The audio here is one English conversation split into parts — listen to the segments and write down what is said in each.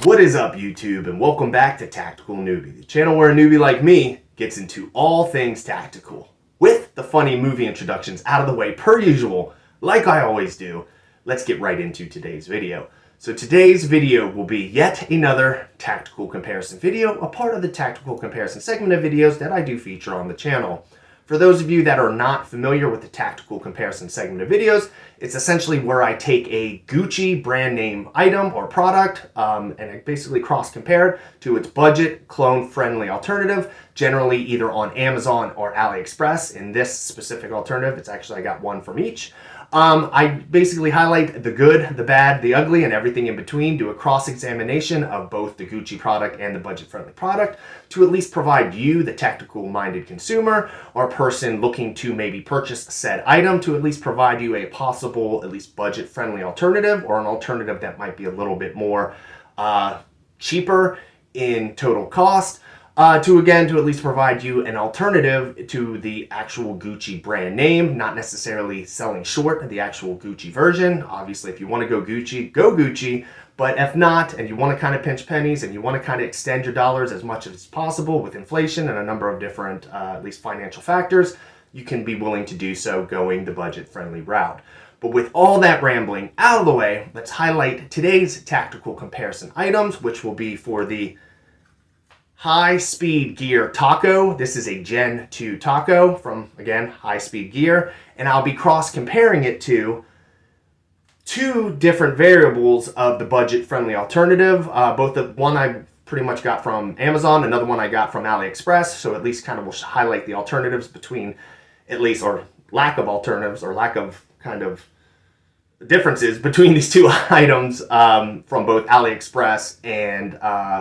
What is up, YouTube, and welcome back to Tactical Newbie, the channel where a newbie like me gets into all things tactical. With the funny movie introductions out of the way per usual, like I always do, let's get right into today's video. So today's video will be yet another tactical comparison video, a part of the tactical comparison segment of videos that I do feature on the channel. For those of you that are not familiar with the tactical comparison segment of videos, it's essentially where I take a Gucci brand name item or product and I basically cross compare it to its budget clone friendly alternative, generally either on Amazon or AliExpress. In this specific alternative, it's actually I got one from each. I basically highlight the good, the bad, the ugly, and everything in between, do a cross-examination of both the Gucci product and the budget-friendly product to at least provide you, the tactical-minded consumer, or person looking to maybe purchase said item, to at least provide you a possible, at least budget-friendly alternative, or an alternative that might be a little bit more cheaper in total cost. To at least provide you an alternative to the actual Gucci brand name, not necessarily selling short the actual Gucci version. Obviously, if you want to go Gucci, but if not, and you want to kind of pinch pennies and you want to kind of extend your dollars as much as possible with inflation and a number of different, at least financial factors, you can be willing to do so going the budget-friendly route. But with all that rambling out of the way, let's highlight today's tactical comparison items, which will be for the High Speed Gear Taco. This is a Gen 2 Taco from, again, High Speed Gear. And I'll be cross-comparing it to two different variables of the budget-friendly alternative. Both the one I pretty much got from Amazon, another one I got from AliExpress. So at least kind of will highlight the alternatives between, at least, or lack of alternatives, or lack of kind of differences between these two items from both AliExpress and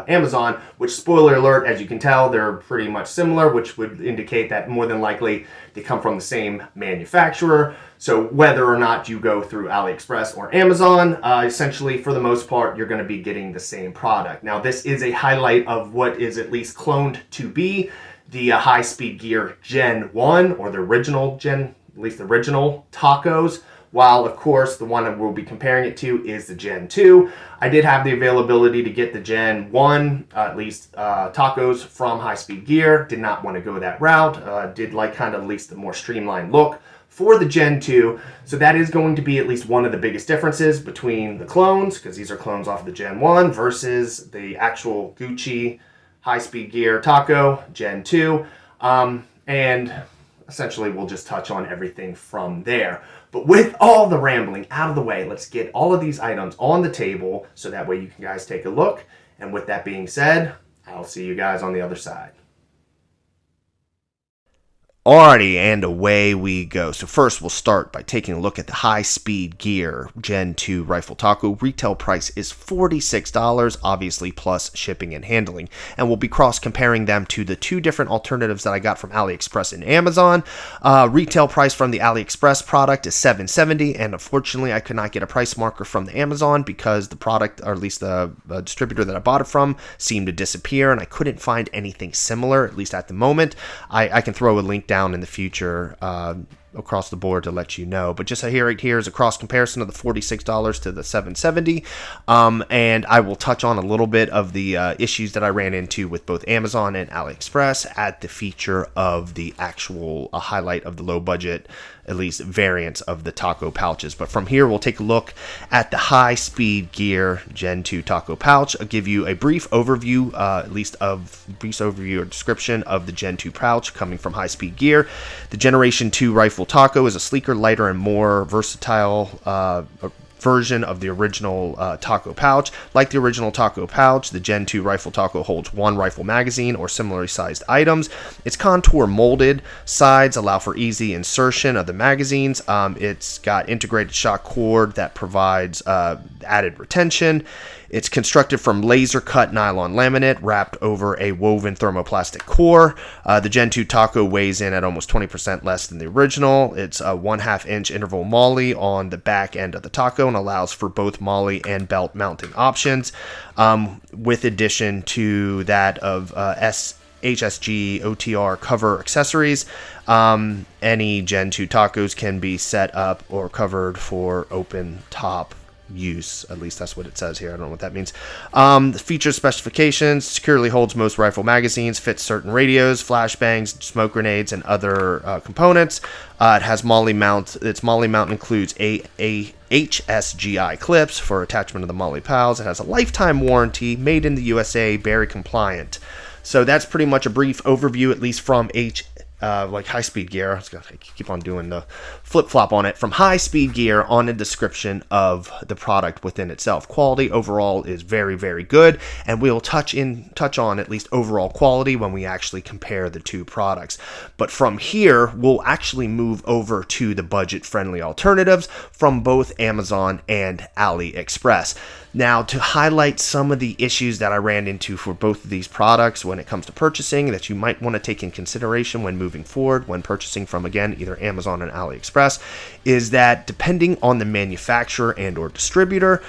Amazon, which, spoiler alert, as you can tell, they're pretty much similar, which would indicate that more than likely they come from the same manufacturer. So whether or not you go through AliExpress or Amazon, essentially, for the most part, you're going to be getting the same product. Now, this is a highlight of what is at least cloned to be the High Speed Gear Gen 1, or the original Gen, at least the original tacos. While, of course, the one that we'll be comparing it to is the Gen 2. I did have the availability to get the Gen 1, at least tacos from High Speed Gear. Did not want to go that route. Did like kind of at least the more streamlined look for the Gen 2. So that is going to be at least one of the biggest differences between the clones, because these are clones off of the Gen 1 versus the actual Gucci High Speed Gear Taco Gen 2. And essentially, we'll just touch on everything from there. But with all the rambling out of the way, let's get all of these items on the table so that way you can guys take a look. And with that being said, I'll see you guys on the other side. Alrighty, and away we go. So first we'll start by taking a look at the High Speed Gear Gen 2 Rifle Taco. Retail price is $46, obviously plus shipping and handling. And we'll be cross-comparing them to the two different alternatives that I got from AliExpress and Amazon. Retail price from the AliExpress product is $7.70, and unfortunately I could not get a price marker from the Amazon because the product, or at least the distributor that I bought it from, seemed to disappear, and I couldn't find anything similar, at least at the moment. I can throw a link down in the future across the board to let you know, but just here is a cross comparison of the $46 to the $7.70, and I will touch on a little bit of the issues that I ran into with both Amazon and AliExpress at the feature of the actual highlight of the low budget, at least variants of the taco pouches. But from here, we'll take a look at the High Speed Gear Gen 2 taco pouch. I'll give you a brief overview, or description of the Gen 2 pouch coming from High Speed Gear. The Generation 2 Rifle Taco is a sleeker, lighter, and more versatile version of the original taco pouch. Like the original taco pouch, the Gen 2 Rifle Taco holds one rifle magazine or similarly sized items. Its contour molded sides allow for easy insertion of the magazines. It's got integrated shock cord that provides added retention. It's constructed from laser-cut nylon laminate wrapped over a woven thermoplastic core. The Gen 2 Taco weighs in at almost 20% less than the original. It's a 1/2 inch interval MOLLE on the back end of the taco and allows for both MOLLE and belt mounting options, with addition to that of HSGI OTR cover accessories. Any Gen 2 tacos can be set up or covered for open top use. At least that's what it says here. I don't know what that means. The features, specifications: securely holds most rifle magazines, fits certain radios, flashbangs, smoke grenades, and other components. It has MOLLE mount. Its MOLLE mount includes a HSGI clips for attachment of the MOLLE pals. It has a lifetime warranty, made in the USA, Berry compliant. So that's pretty much a brief overview, at least from like High Speed Gear. I was gonna keep on doing the flip-flop on it. From High Speed Gear on a description of the product within itself. Quality overall is very, very good, and we'll touch on at least overall quality when we actually compare the two products. But from here, we'll actually move over to the budget-friendly alternatives from both Amazon and AliExpress. Now, to highlight some of the issues that I ran into for both of these products when it comes to purchasing that you might want to take in consideration when moving forward, when purchasing from, again, either Amazon and AliExpress, is that depending on the manufacturer and or distributor,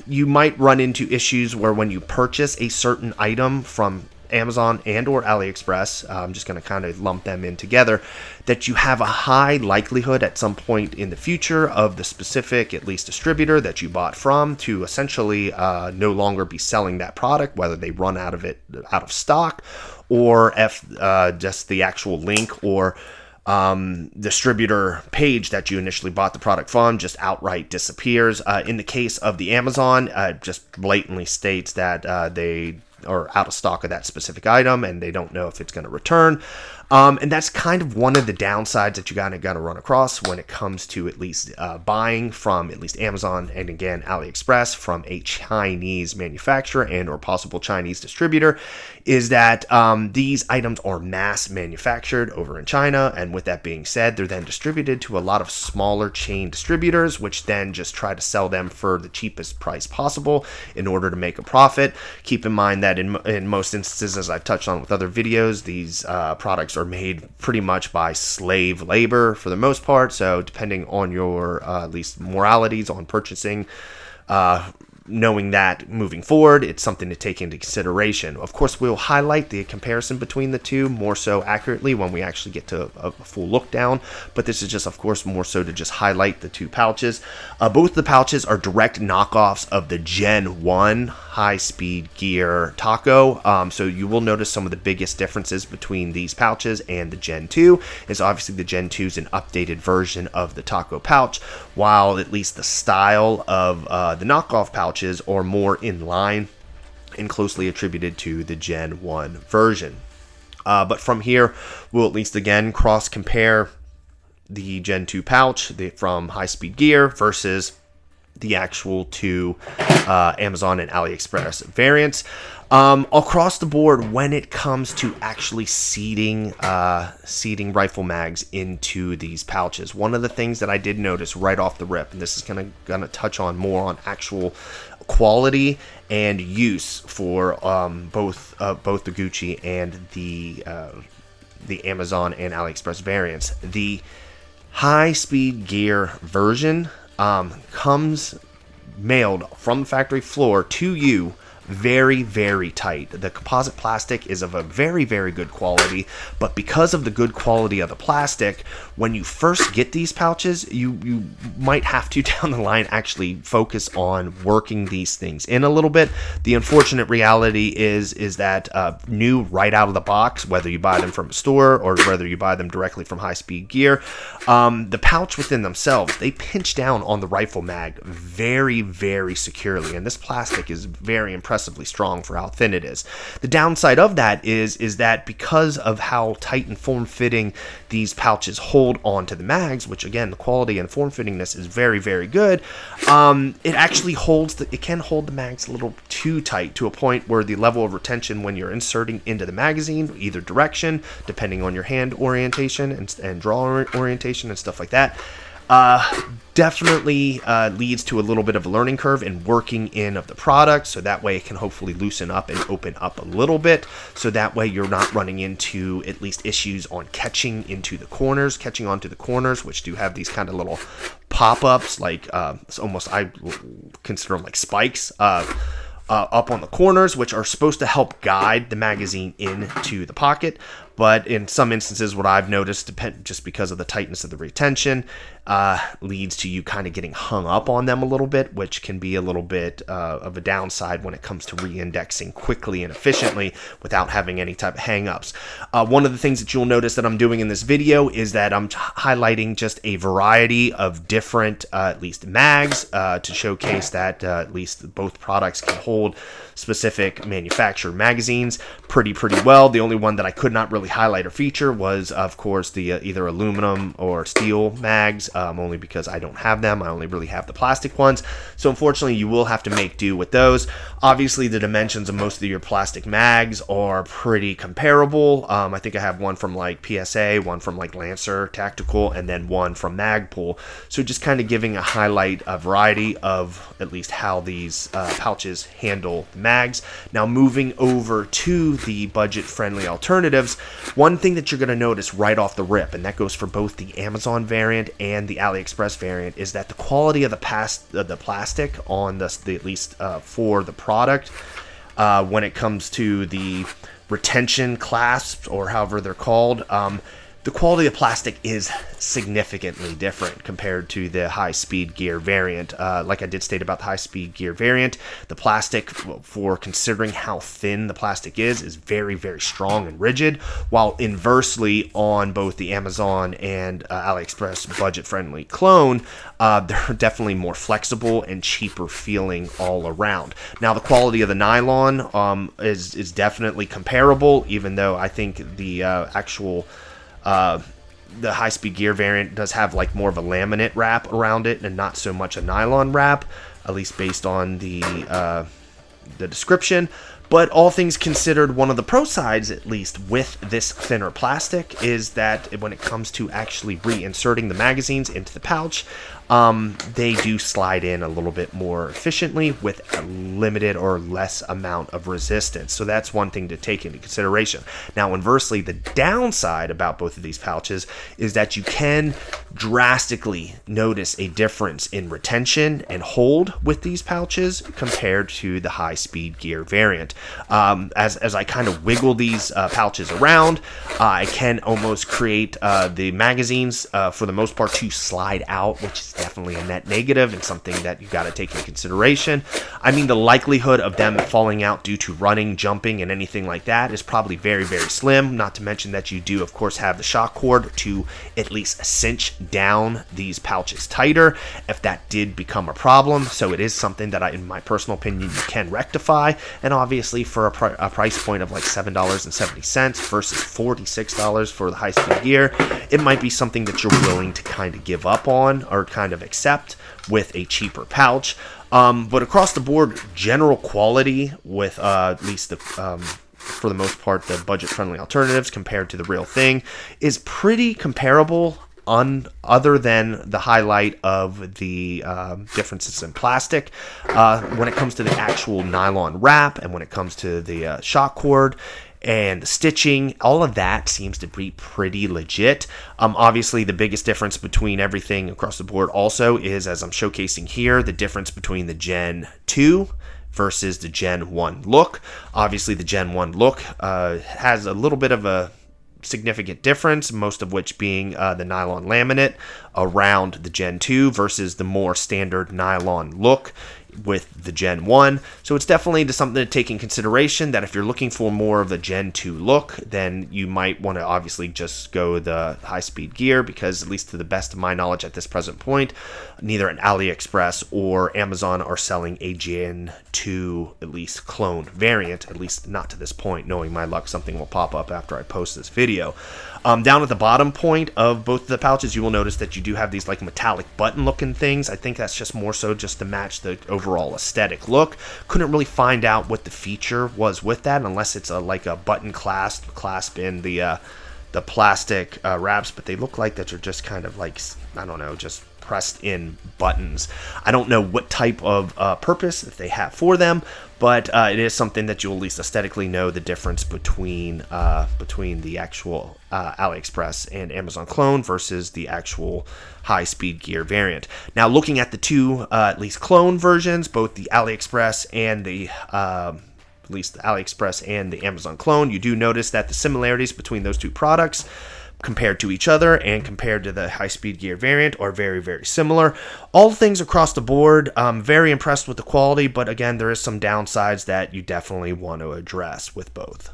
you might run into issues where when you purchase a certain item from Amazon and or AliExpress, I'm just going to kind of lump them in together, that you have a high likelihood at some point in the future of the specific, at least distributor that you bought from, to essentially no longer be selling that product, whether they run out of stock, or if just the actual link or distributor page that you initially bought the product from just outright disappears. In the case of the Amazon, just blatantly states that they are out of stock of that specific item and they don't know if it's going to return. And that's kind of one of the downsides that you got to run across when it comes to at least buying from at least Amazon and again AliExpress from a Chinese manufacturer and or possible Chinese distributor, is that these items are mass manufactured over in China, and with that being said, they're then distributed to a lot of smaller chain distributors, which then just try to sell them for the cheapest price possible in order to make a profit. Keep in mind that in most instances, as I've touched on with other videos, these products are made pretty much by slave labor for the most part. So depending on your at least moralities on purchasing, knowing that moving forward, it's something to take into consideration. Of course, we'll highlight the comparison between the two more so accurately when we actually get to a full look down, but this is just, of course, more so to just highlight the two pouches. Both the pouches are direct knockoffs of the Gen 1 High Speed Gear Taco, so you will notice some of the biggest differences between these pouches and the Gen 2 is obviously the Gen 2 is an updated version of the Taco pouch, while at least the style of the knockoff pouch are more in line and closely attributed to the Gen 1 version. But from here, we'll at least again cross compare the Gen 2 pouch from High Speed Gear versus the actual two Amazon and AliExpress variants. Across the board, when it comes to actually seating rifle mags into these pouches, one of the things that I did notice right off the rip, and this is gonna touch on more on actual quality and use for both the Gucci and the Amazon and AliExpress variants. The High Speed Gear version comes mailed from the factory floor to you very, very tight. The composite plastic is of a very, very good quality, but because of the good quality of the plastic, when you first get these pouches, you might have to down the line actually focus on working these things in a little bit. The unfortunate reality is that new right out of the box, whether you buy them from a store or whether you buy them directly from High Speed Gear, the pouch within themselves, they pinch down on the rifle mag very, very securely, and this plastic is very impressively strong for how thin it is. The downside of that is that because of how tight and form-fitting these pouches hold onto the mags, which again, the quality and form-fittingness is very, very good, it actually it can hold the mags a little too tight to a point where the level of retention when you're inserting into the magazine, either direction, depending on your hand orientation and draw orientation and stuff like that, definitely leads to a little bit of a learning curve in working in of the product, so that way it can hopefully loosen up and open up a little bit, so that way you're not running into at least issues on catching onto the corners, which do have these kind of little pop-ups, like it's almost, I consider them like spikes, up on the corners, which are supposed to help guide the magazine into the pocket. but in some instances, what I've noticed, just because of the tightness of the retention, leads to you kind of getting hung up on them a little bit, which can be a little bit of a downside when it comes to re-indexing quickly and efficiently without having any type of hang-ups. One of the things that you'll notice that I'm doing in this video is that I'm highlighting just a variety of different, at least mags, to showcase that at least both products can hold specific manufacturer magazines pretty well. The only one that I could not really highlight or feature was, of course, the either aluminum or steel mags, only because I don't have them. I only really have the plastic ones. So unfortunately, you will have to make do with those. Obviously, the dimensions of most of your plastic mags are pretty comparable. I think I have one from like PSA, one from like Lancer Tactical, and then one from Magpul. So just kind of giving a variety of at least how these pouches handle the mags. Now moving over to the budget-friendly alternatives, one thing that you're going to notice right off the rip, and that goes for both the Amazon variant and the AliExpress variant, is that the quality of the plastic on the at least for the product, when it comes to the retention clasps or however they're called, the quality of plastic is significantly different compared to the high-speed gear variant. Like I did state about the high-speed gear variant, the plastic, for considering how thin the plastic is very strong and rigid, while inversely on both the Amazon and AliExpress budget-friendly clone, they're definitely more flexible and cheaper feeling all around. Now, the quality of the nylon is definitely comparable, even though I think the actual the high-speed gear variant does have like more of a laminate wrap around it and not so much a nylon wrap, at least based on the description. But all things considered, one of the pro sides, at least with this thinner plastic, is that when it comes to actually reinserting the magazines into the pouch, they do slide in a little bit more efficiently with a limited or less amount of resistance. So that's one thing to take into consideration. Now, inversely, the downside about both of these pouches is that you can drastically notice a difference in retention and hold with these pouches compared to the high-speed gear variant. As I kind of wiggle these pouches around, I can almost create the magazines, for the most part, to slide out, which is definitely a net negative and something that you got to take into consideration. I mean, the likelihood of them falling out due to running, jumping, and anything like that is probably very slim, not to mention that you do, of course, have the shock cord to at least cinch down these pouches tighter if that did become a problem. So it is something that in my personal opinion, you can rectify. And obviously for a price point of like $7.70 versus $46 for the high-speed gear, it might be something that you're willing to kind of give up on or kind of accept with a cheaper pouch. But across the board, general quality with at least the for the most part, the budget-friendly alternatives compared to the real thing is pretty comparable, other than the highlight of the differences in plastic. When it comes to the actual nylon wrap and when it comes to the shock cord and the stitching, all of that seems to be pretty legit. Obviously, the biggest difference between everything across the board also is, as I'm showcasing here, the difference between the Gen 2 versus the Gen 1 look. Obviously, the Gen 1 look has a little bit of a significant difference, most of which being the nylon laminate around the Gen 2 versus the more standard nylon look with the Gen 1. So it's definitely something to take in consideration, that if you're looking for more of a Gen 2 look, then you might want to obviously just go the high-speed gear, because at least to the best of my knowledge at this present point, neither an AliExpress or Amazon are selling a Gen 2 at least clone variant, at least not to this point. Knowing my luck, something will pop up after I post this video. Down at the bottom point of both of the pouches, you will notice that you do have these like metallic button looking things. I think that's just more so just to match the overall aesthetic look. Couldn't really find out what the feature was with that, unless it's like a button clasp in the plastic wraps, but they look like that are just kind of like, I don't know, just pressed in buttons. I don't know what type of purpose that they have for them, but it is something that you'll at least aesthetically know the difference between the actual AliExpress and Amazon clone versus the actual high-speed gear variant. Now, looking at the two at least clone versions, both the AliExpress and the at least the AliExpress and the Amazon Clone, you do notice that the similarities between those two products compared to each other and compared to the high-speed gear variant are very, very similar. All things across the board, I'm very impressed with the quality, but again, there is some downsides that you definitely want to address with both.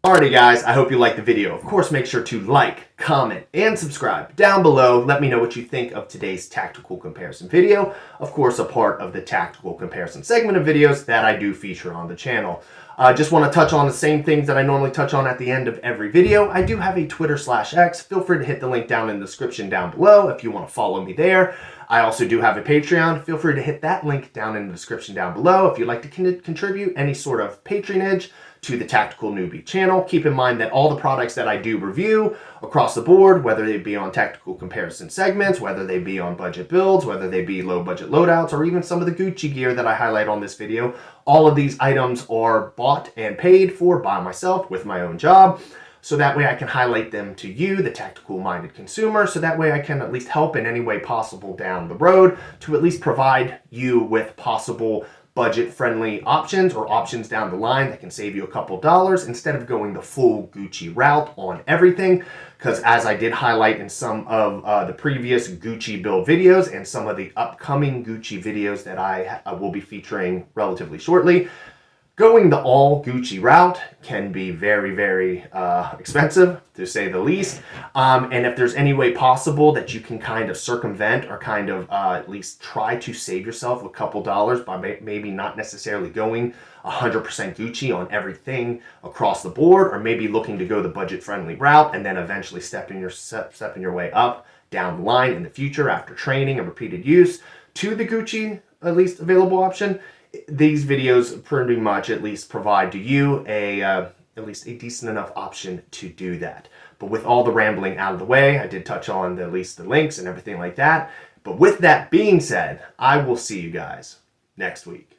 Alrighty guys, I hope you liked the video. Of course, make sure to like, comment, and subscribe down below. Let me know what you think of today's tactical comparison video. Of course, a part of the tactical comparison segment of videos that I do feature on the channel. Just want to touch on the same things that I normally touch on at the end of every video. I do have a Twitter/X. Feel free to hit the link down in the description down below if you want to follow me there. I also do have a Patreon. Feel free to hit that link down in the description down below if you'd like to contribute any sort of patronage to the Tactical Newbie channel. Keep in mind that all the products that I do review across the board, whether they be on tactical comparison segments, whether they be on budget builds, whether they be low budget loadouts, or even some of the Gucci gear that I highlight on this video, all of these items are bought and paid for by myself with my own job. So that way I can highlight them to you, the tactical-minded consumer, so that way I can at least help in any way possible down the road to at least provide you with possible budget-friendly options or options down the line that can save you a couple dollars instead of going the full Gucci route on everything. Because as I did highlight in some of the previous Gucci build videos and some of the upcoming Gucci videos that I will be featuring relatively shortly, going the all Gucci route can be very, very expensive, to say the least. And if there's any way possible that you can kind of circumvent or kind of at least try to save yourself a couple dollars by maybe not necessarily going 100% Gucci on everything across the board, or maybe looking to go the budget-friendly route and then eventually stepping your way up down the line in the future after training and repeated use to the Gucci at least available option, these videos pretty much at least provide to you at least a decent enough option to do that. But with all the rambling out of the way, I did touch on at least the links and everything like that. But with that being said, I will see you guys next week.